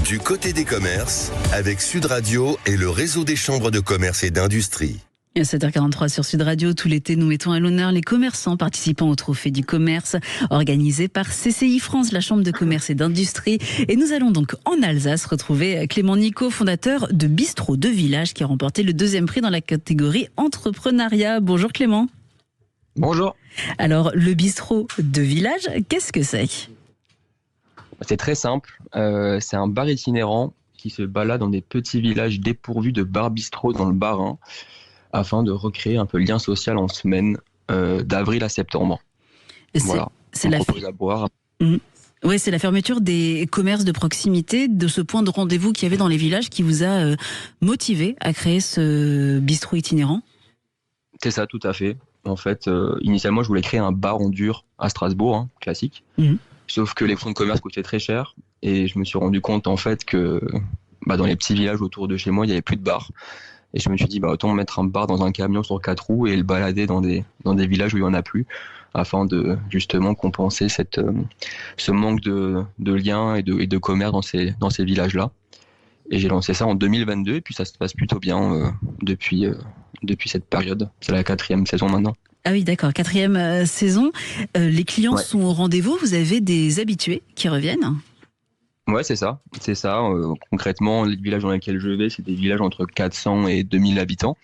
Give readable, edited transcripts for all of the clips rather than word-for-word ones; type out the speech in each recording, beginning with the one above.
Du côté des commerces, avec Sud Radio et le réseau des chambres de commerce et d'industrie. À 7h43 sur Sud Radio, tout l'été, nous mettons à l'honneur les commerçants participant au Trophée du commerce, organisé par CCI France, la Chambre de commerce et d'industrie. Et nous allons donc en Alsace retrouver Clément Nicot, fondateur de Bistrot de Village, qui a remporté le 2e prix dans la catégorie entrepreneuriat. Bonjour Clément. Bonjour. Alors, le Bistrot de Village, qu'est-ce que c'est ? C'est très simple. C'est un bar itinérant qui se balade dans des petits villages dépourvus de bar bistrot dans le Bas-Rhin, afin de recréer un peu le lien social en semaine d'avril à septembre. Voilà. C'est on la propose à boire. Oui, c'est la fermeture des commerces de proximité, de ce point de rendez-vous qu'il y avait dans les villages qui vous a motivé à créer ce bistrot itinérant. C'est ça, tout à fait. En fait, initialement, je voulais créer un bar en dur à Strasbourg, classique. Sauf que les fonds de commerce coûtaient très cher et je me suis rendu compte en fait que dans les petits villages autour de chez moi, il n'y avait plus de bar. Et je me suis dit, autant mettre un bar dans un camion sur 4 roues et le balader dans des villages où il n'y en a plus, afin de justement compenser ce manque de liens et de commerce dans ces villages-là. Et j'ai lancé ça en 2022 et puis ça se passe plutôt bien depuis cette période. C'est la 4e saison maintenant. Ah oui, d'accord, 4e saison. Les clients sont au rendez-vous, vous avez des habitués qui reviennent ? Ouais, c'est ça. Concrètement, les villages dans lesquels je vais, c'est des villages entre 400 et 2000 habitants.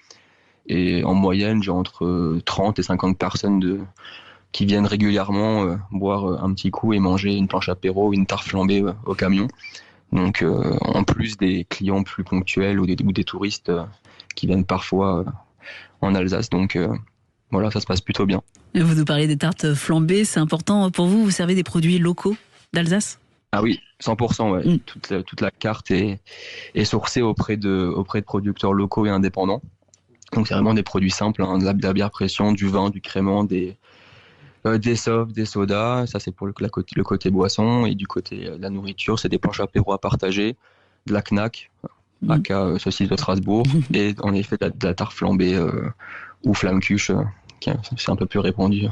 Et en moyenne, j'ai entre 30 et 50 personnes qui viennent régulièrement boire un petit coup et manger une planche apéro ou une tarte flambée au camion. Donc, en plus des clients plus ponctuels ou des touristes qui viennent parfois en Alsace. Donc, voilà, ça se passe plutôt bien. Vous nous parlez des tartes flambées, c'est important pour vous ? Vous servez des produits locaux d'Alsace ? Ah oui, 100%, ouais. Toute la carte est sourcée auprès de producteurs locaux et indépendants. Donc c'est vraiment des produits simples, de la bière pression, du vin, du crément, des softs, des sodas. Ça c'est pour le côté boisson. Et du côté de la nourriture, c'est des planches apéro à partager, de la Knack, aka saucisse de Strasbourg, et en effet de la tarte flambée ou flamme-cuche, c'est un peu plus répandu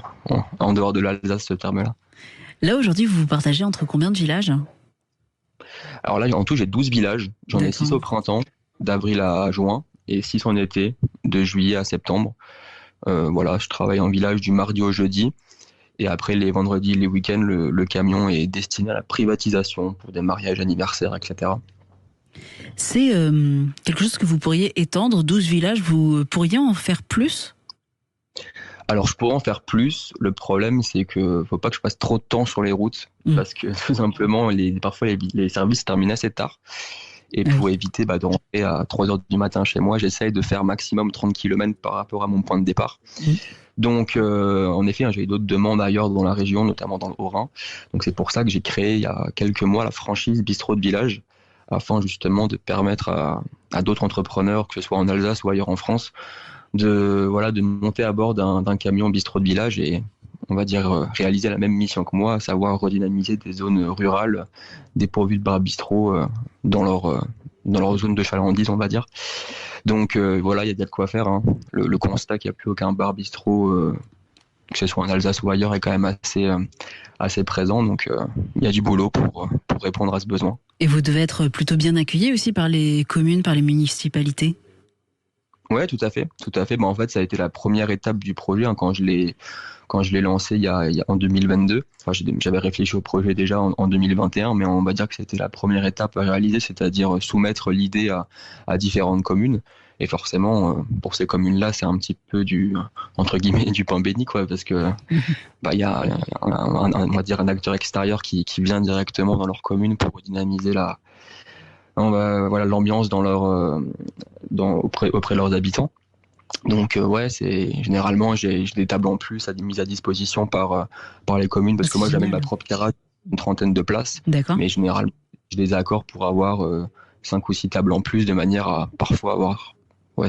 en dehors de l'Alsace, ce terme-là. Là, aujourd'hui, vous vous partagez entre combien de villages ? Alors là, en tout, j'ai 12 villages. J'en ai 6 au printemps, d'avril à juin, et 6 en été, de juillet à septembre. Je travaille en village du mardi au jeudi. Et après, les vendredis, les week-ends, le camion est destiné à la privatisation pour des mariages, anniversaires, etc. C'est quelque chose que vous pourriez étendre, 12 villages, vous pourriez en faire plus ? Alors, je pourrais en faire plus. Le problème, c'est que faut pas que je passe trop de temps sur les routes, parce que tout simplement, parfois les services se terminent assez tard. Et pour éviter de rentrer à 3h du matin chez moi, j'essaye de faire maximum 30 km par rapport à mon point de départ. Donc, en effet, j'ai eu d'autres demandes ailleurs dans la région, notamment dans le Haut-Rhin. Donc, c'est pour ça que j'ai créé il y a quelques mois la franchise Bistrot de Village, afin justement de permettre à d'autres entrepreneurs, que ce soit en Alsace ou ailleurs en France, de monter à bord d'un camion bistrot de village et, on va dire, réaliser la même mission que moi, à savoir redynamiser des zones rurales dépourvues de bar bistrot dans leur zone de chalandise, on va dire. Donc il y a de quoi faire. Le constat qu'il n'y a plus aucun bar bistrot, que ce soit en Alsace ou ailleurs, est quand même assez présent. Donc il y a du boulot pour répondre à ce besoin. Et vous devez être plutôt bien accueilli aussi par les communes, par les municipalités ? Ouais, tout à fait. En fait, ça a été la première étape du projet quand je l'ai lancé en 2022. J'avais réfléchi au projet déjà en 2021, mais on va dire que c'était la première étape à réaliser, c'est-à-dire soumettre l'idée à différentes communes. Et forcément, pour ces communes-là, c'est un petit peu entre guillemets, du pain béni, parce que y a on va dire un acteur extérieur qui vient directement dans leur commune pour dynamiser l'ambiance auprès de leurs habitants. Donc généralement j'ai des tables en plus mises à disposition par les communes, parce que moi j'amène ma propre terrasse, une trentaine de places. D'accord. Mais généralement j'ai des accords pour avoir 5 ou 6 tables en plus, de manière à parfois avoir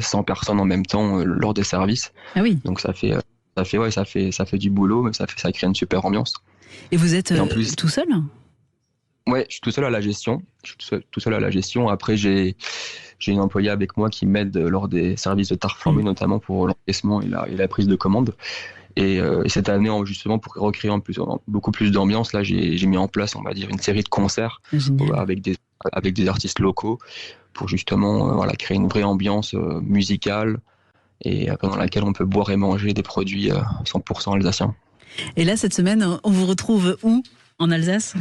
100 personnes en même temps lors des services. Ah oui. Donc ça fait du boulot, mais ça crée une super ambiance. Et vous êtes tout seul ? Ouais, je suis tout seul à la gestion. Après, j'ai une employée avec moi qui m'aide lors des services de tarte flambée, notamment pour l'encaissement et la prise de commande. Et cette année, justement, pour recréer beaucoup plus d'ambiance, là, j'ai mis en place, on va dire, une série de concerts avec des avec des artistes locaux pour justement créer une vraie ambiance musicale et dans laquelle on peut boire et manger des produits 100% alsaciens. Et là, cette semaine, on vous retrouve où en Alsace ?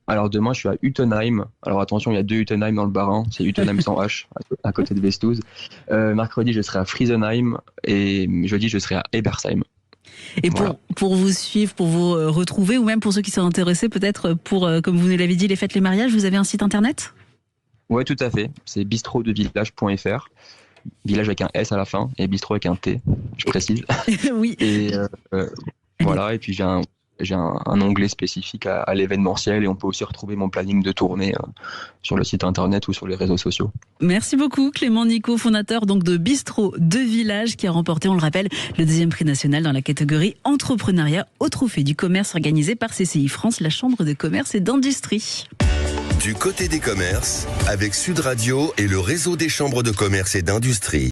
Alors demain, je suis à Utenheim. Alors attention, il y a 2 Utenheim dans le Bas-Rhin. C'est Utenheim sans H, à côté de Vestouze. Mercredi, je serai à Friesenheim et jeudi, je serai à Ebersheim. Et pour vous suivre, pour vous retrouver, ou même pour ceux qui sont intéressés, peut-être pour, comme vous nous l'avez dit, les fêtes, les mariages, vous avez un site internet ? Oui, tout à fait. C'est bistrodevillage.fr. Village avec un S à la fin et bistrot avec un T, je précise. Oui. Et voilà, et puis j'ai un onglet spécifique à l'événementiel et on peut aussi retrouver mon planning de tournée sur le site internet ou sur les réseaux sociaux. Merci beaucoup Clément Nicot, fondateur donc de Bistrot de Village, qui a remporté, on le rappelle, le 2e prix national dans la catégorie entrepreneuriat au Trophée du commerce organisé par CCI France, la Chambre de commerce et d'industrie. Du côté des commerces, avec Sud Radio et le réseau des chambres de commerce et d'industrie.